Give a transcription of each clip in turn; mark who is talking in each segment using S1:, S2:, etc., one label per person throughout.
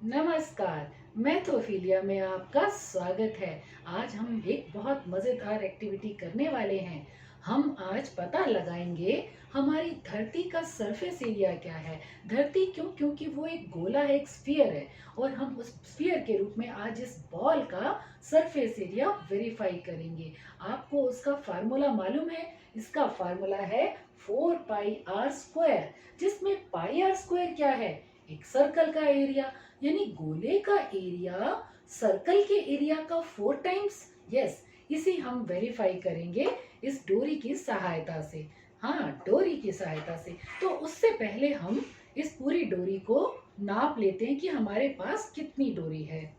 S1: नमस्कार। मैं तोफिलिया में आपका स्वागत है। आज हम एक बहुत मज़ेदार एक्टिविटी करने वाले हैं। हम आज पता लगाएंगे हमारी धरती का सरफेस एरिया क्या है। धरती क्यों? क्योंकि वो एक गोला है, एक स्फीयर है, और हम उस स्फीयर के रूप में आज इस बॉल का सरफेस एरिया वेरीफाई करेंगे। आपको उसका फार्मूला मालूम है? इसका फार्मूला है 4πr², जिसमें पाई आर स्क्वायर क्या है? एक सर्कल का एरिया, यानी गोले का एरिया सर्कल के एरिया का 4 टाइम्स। यस, इसे हम वेरीफाई करेंगे इस डोरी की सहायता से। हाँ, डोरी की सहायता से। तो उससे पहले हम इस पूरी डोरी को नाप लेते हैं कि हमारे पास कितनी डोरी है।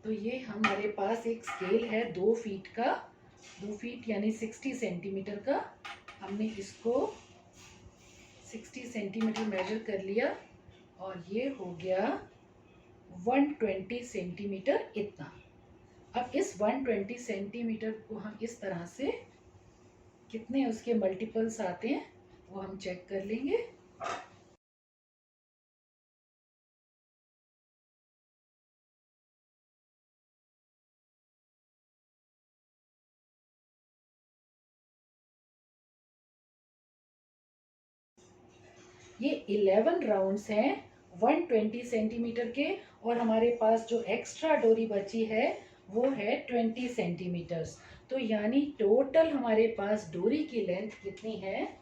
S1: तो ये हमारे पास एक स्केल है 2 फीट का, 2 फीट यानी 60 सेंटीमीटर का। हमने इसको 60 सेंटीमीटर मेजर कर लिया और ये हो गया 120 सेंटीमीटर इतना। अब इस 120 सेंटीमीटर को हम इस तरह से, कितने उसके मल्टीपल्स आते हैं वो हम चेक कर लेंगे। ये 11 राउंड्स हैं 120 सेंटीमीटर के, और हमारे पास जो एक्स्ट्रा डोरी बची है वो है 20 सेंटीमीटर्स। तो यानी टोटल हमारे पास डोरी की लेंथ कितनी है?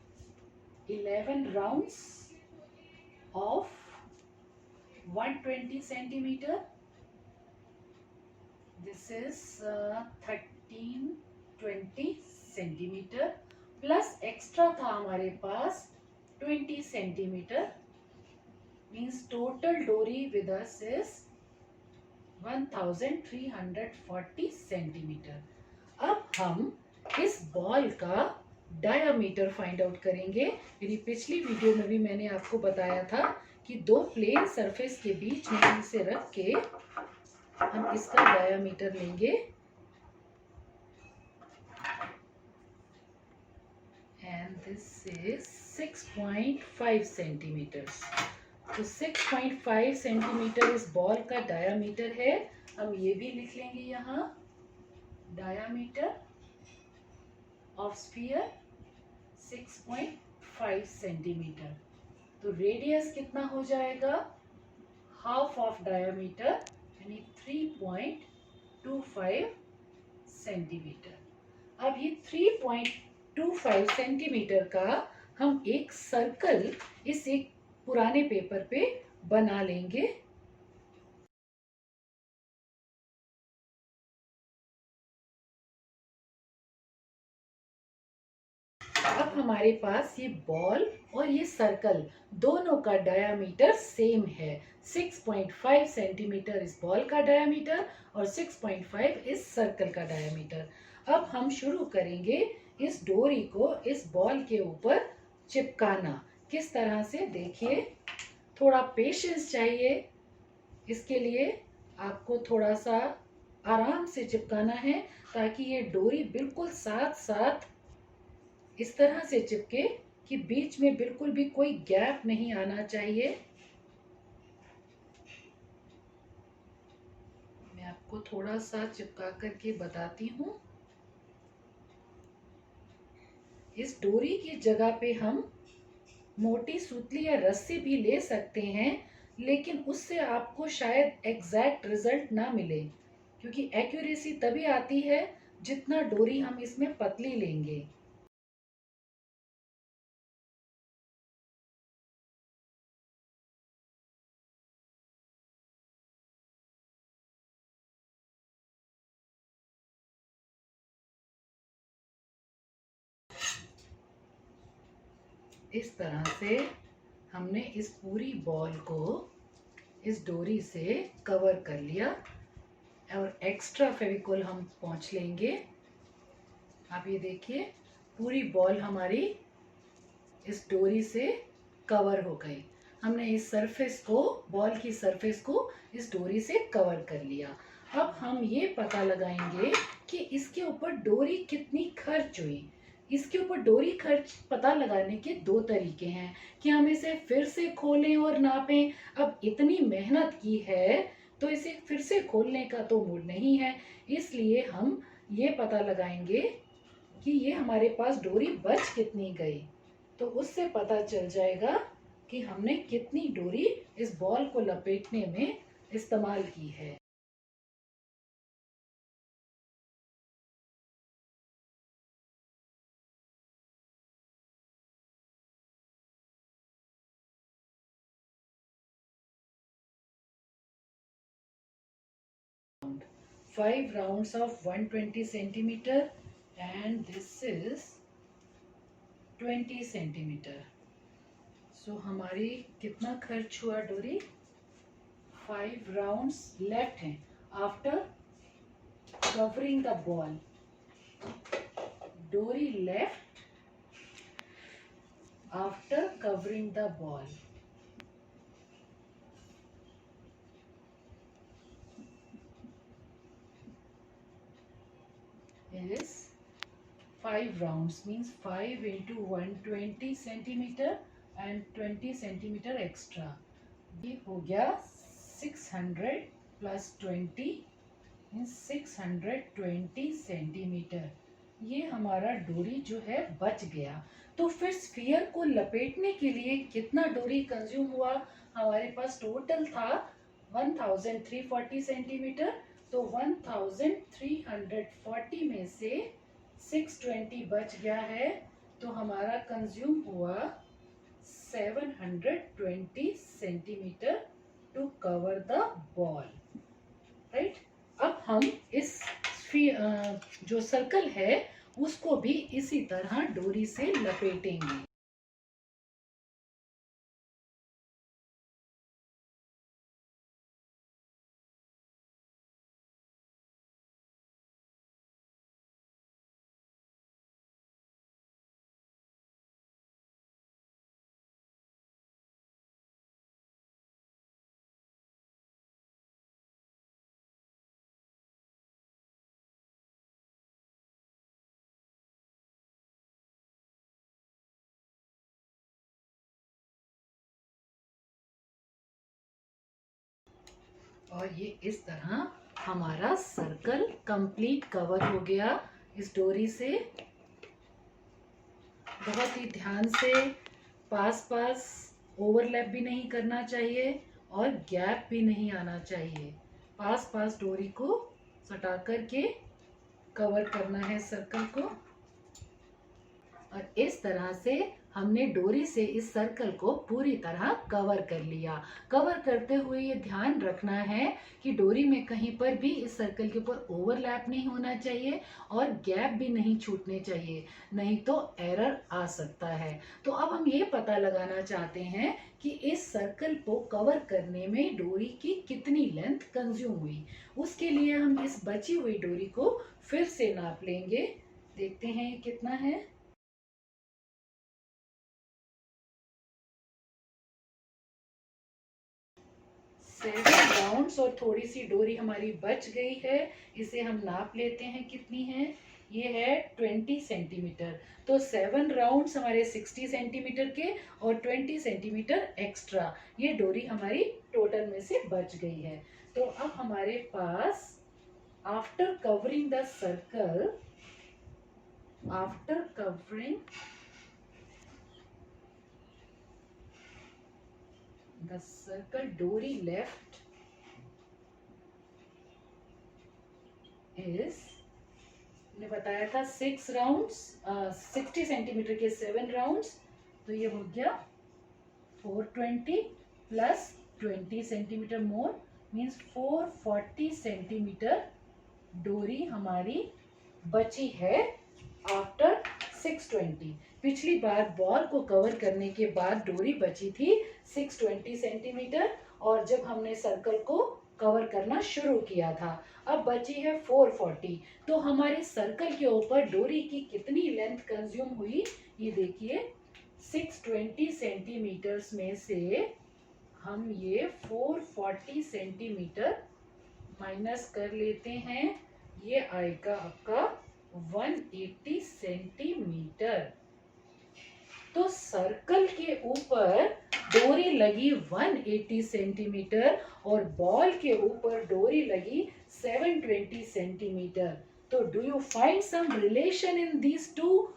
S1: 11 rounds of 120 centimetre. This is 1320 centimetre, plus extra था हमारे पास 20 सेंटीमीटर। मीन्स टोटल डोरी विद अस इज 1340 सेंटीमीटर। अब हम इस बॉल का डायामीटर फाइंड आउट करेंगे। मेरी पिछली वीडियो में भी मैंने आपको बताया था कि दो प्लेन सरफेस के बीच में इसे रख के हम इसका डायामीटर लेंगे, एंड दिस इज 6.5 सेंटीमीटर्स। तो 6.5 सेंटीमीटर इस बॉल का डायामीटर है। हम ये भी लिख लेंगे यहाँ, डायामीटर ऑफ स्फीयर 6.5 सेंटीमीटर। तो रेडियस कितना हो जाएगा? हाफ ऑफ डायामीटर यानी 3.25 सेंटीमीटर। अब ये 3.25 सेंटीमीटर का हम एक सर्कल इस एक पुराने पेपर पे बना लेंगे। अब हमारे पास ये बॉल और ये सर्कल दोनों का डायामीटर सेम है। 6.5 सेंटीमीटर इस बॉल का डायामीटर और 6.5 इस सर्कल का डायामीटर। अब हम शुरू करेंगे इस डोरी को इस बॉल के ऊपर चिपकाना। किस तरह से, देखिए, थोड़ा पेशेंस चाहिए। इसके लिए आपको थोड़ा सा आराम से चिपकाना है ताकि ये डोरी बिल्कुल साथ साथ इस तरह से चिपके कि बीच में बिल्कुल भी कोई गैप नहीं आना चाहिए। मैं आपको थोड़ा सा चिपका करके बताती हूँ। इस डोरी की जगह पे हम मोटी सूतली या रस्सी भी ले सकते हैं, लेकिन उससे आपको शायद एग्जैक्ट रिजल्ट ना मिले, क्योंकि एक्यूरेसी तभी आती है जितना डोरी हम इसमें पतली लेंगे। इस तरह से हमने इस पूरी बॉल को इस डोरी से कवर कर लिया, और एक्स्ट्रा फेविकोल हम पोंछ लेंगे। आप ये देखिए, पूरी बॉल हमारी इस डोरी से कवर हो गई। हमने इस सरफेस को, बॉल की सरफेस को इस डोरी से कवर कर लिया। अब हम ये पता लगाएंगे कि इसके ऊपर डोरी कितनी खर्च हुई। इसके ऊपर डोरी खर्च पता लगाने के दो तरीके हैं कि हम इसे फिर से खोलें और नापें। अब इतनी मेहनत की है तो इसे फिर से खोलने का तो मूड नहीं है, इसलिए हम ये पता लगाएंगे कि ये हमारे पास डोरी बच कितनी गई। तो उससे पता चल जाएगा कि हमने कितनी डोरी इस बॉल को लपेटने में इस्तेमाल की है। 5 rounds of 120 centimeter and this is 20 centimeter. So हमारी कितना खर्च हुआ डोरी? 5 rounds left हैं after covering the ball. डोरी left after covering the ball is 5 rounds, means 5 into 120 centimeter and 20 centimeter extra. ये हो गया 600 plus 20 मीन्स 620 सेंटीमीटर। ये हमारा डोरी जो है बच गया। तो फिर स्फीयर को लपेटने के लिए कितना डोरी कंज्यूम हुआ? हमारे पास टोटल था 1340 सेंटीमीटर। तो 1340 में से 620 बच गया है, तो हमारा कंज्यूम हुआ 720 centimetre to cover the ball, right. अब हम इस जो सर्कल है उसको भी इसी तरह डोरी से लपेटेंगे। और ये इस तरह हमारा सर्कल कंप्लीट कवर हो गया इस डोरी से। बहुत ही ध्यान से, पास पास ओवरलैप भी नहीं करना चाहिए और गैप भी नहीं आना चाहिए। पास पास डोरी को सटा करके कवर करना है सर्कल को। और इस तरह से हमने डोरी से इस सर्कल को पूरी तरह कवर कर लिया। कवर करते हुए ये ध्यान रखना है कि डोरी में कहीं पर भी इस सर्कल के ऊपर ओवरलैप नहीं होना चाहिए और गैप भी नहीं छूटने चाहिए, नहीं तो एरर आ सकता है। तो अब हम ये पता लगाना चाहते हैं कि इस सर्कल को कवर करने में डोरी की कितनी लेंथ कंज्यूम हुई। उसके लिए हम इस बची हुई डोरी को फिर से नाप लेंगे। देखते हैं कितना है। 7 राउंड्स और थोड़ी सी डोरी हमारी बच गई है। इसे हम नाप लेते हैं कितनी है। ये है 20 सेंटीमीटर। तो 7 राउंड्स हमारे 60 सेंटीमीटर के और 20 सेंटीमीटर एक्स्ट्रा, ये डोरी हमारी टोटल में से बच गई है। तो अब हमारे पास after covering the circle, after covering the circle, डोरी left is, ने बताया था 6 राउंड्स, 60 सेंटीमीटर के 7 राउंड्स, तो ये हो गया 420 प्लस 20 सेंटीमीटर मोर मीन्स 440 सेंटीमीटर डोरी हमारी बची है आफ्टर 620। पिछली बार बॉल को कवर करने के बाद डोरी बची थी 620 सेंटीमीटर और जब हमने सर्कल को कवर करना शुरू किया था। अब बची है 440। तो हमारे सर्कल के ऊपर डोरी की कितनी लेंथ कंज्यूम हुई, ये देखिए 620 सेंटीमीटर्स में से हम ये 440 सेंटीमीटर माइनस कर लेते हैं। ये आएगा आपका 180 सेंटीमीटर। तो सर्कल के ऊपर डोरी लगी 180 सेंटीमीटर और बॉल के ऊपर डोरी लगी 720 सेंटीमीटर। तो do you find some relation in these two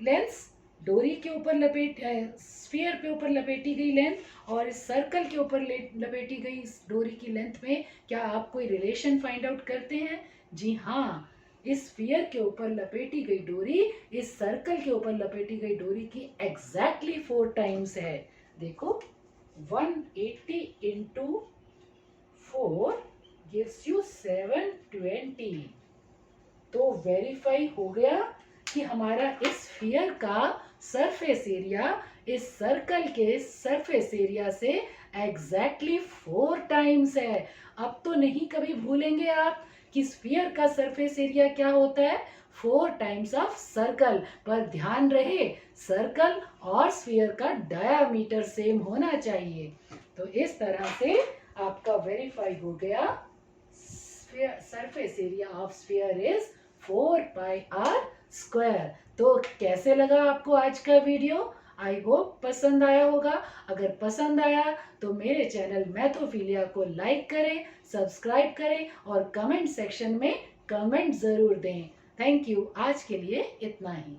S1: lengths? डोरी के ऊपर स्फीयर के ऊपर लपेटी गई लेंथ और इस सर्कल के ऊपर लपेटी गई इस डोरी की लेंथ में क्या आप कोई रिलेशन फाइंड आउट करते हैं? जी हाँ, इस स्फीयर के ऊपर लपेटी गई डोरी इस सर्कल के ऊपर लपेटी गई डोरी की एग्जैक्टली 4 टाइम्स है। देखो 180 इंटू 4 गिव्स यू 720। तो वेरीफाई हो गया कि हमारा इस स्फीयर का सरफेस एरिया इस सर्कल के सरफेस एरिया से एग्जैक्टली 4 टाइम्स है। अब तो नहीं कभी भूलेंगे आप कि स्फीयर का सरफेस एरिया क्या होता है, 4 टाइम्स ऑफ सर्कल। पर ध्यान रहे सर्कल और स्फीयर का डायामीटर सेम होना चाहिए। तो इस तरह से आपका वेरीफाई हो गया surface area of sphere is 4 pi r square. तो कैसे लगा आपको आज का वीडियो? आई होप पसंद आया होगा। अगर पसंद आया तो मेरे चैनल मैथोफिलिया को लाइक करें, सब्सक्राइब करें और कमेंट सेक्शन में कमेंट जरूर दें। Thank you. आज के लिए इतना ही।